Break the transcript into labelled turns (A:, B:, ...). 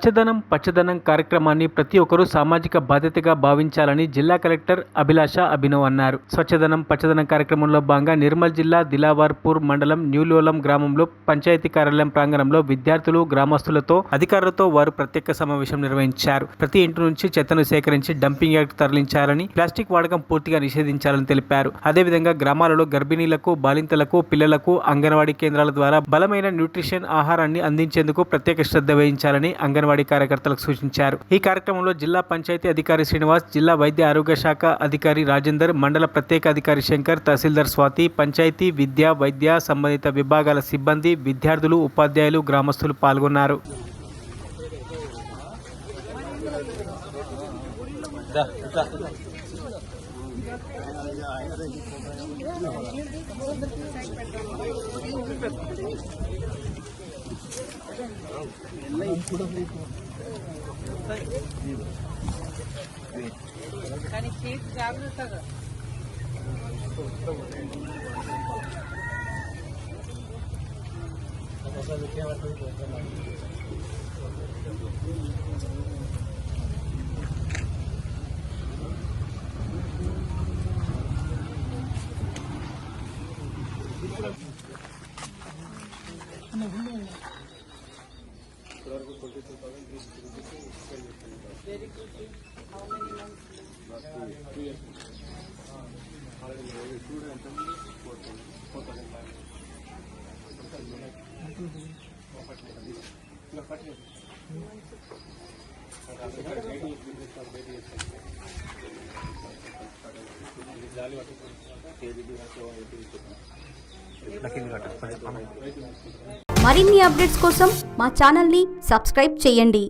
A: పచ్చదనం కార్యక్రమాన్ని ప్రతి ఒక్కరూ సామాజిక బాధ్యతగా భావించాలని జిల్లా కలెక్టర్ అభిలాష అభినవ్ అన్నారు. పచ్చదనం కార్యక్రమంలో భాగంగా నిర్మల్ జిల్లా దిలావర్పూర్ మండలం న్యూలోలం గ్రామంలో పంచాయతీ కార్యాలయం ప్రాంగణంలో విద్యార్థులు, గ్రామస్తులతో, అధికారులతో వారు ప్రత్యేక సమావేశం నిర్వహించారు. ప్రతి ఇంటి నుంచి చెత్తను సేకరించి డంపింగ్ యార్డ్ తరలించాలని, ప్లాస్టిక్ వాడకం పూర్తిగా నిషేధించాలని తెలిపారు. అదేవిధంగా గ్రామాలలో గర్భిణీలకు, బాలింతలకు, పిల్లలకు అంగన్వాడీ కేంద్రాల ద్వారా బలమైన న్యూట్రిషన్ ఆహారాన్ని అందించేందుకు ప్రత్యేక శ్రద్ధ వహించాలని అంగన్వాడీ కార్యకర్తలకు సూచించారు. ఈ కార్యక్రమంలో జిల్లా పంచాయతీ అధికారి శ్రీనివాస్, జిల్లా వైద్య ఆరోగ్య శాఖ అధికారి రాజేందర్, మండల ప్రత్యేక అధికారి శంకర్, తహసీల్దార్ స్వాతి, పంచాయతీ, విద్య, వైద్య సంబంధిత విభాగాల సిబ్బంది, విద్యార్థులు, ఉపాధ్యాయులు, గ్రామస్తులు పాల్గొన్నారు.
B: మరిన్ని అప్డేట్స్ కోసం మా ఛానల్ని సబ్స్క్రైబ్ చేయండి.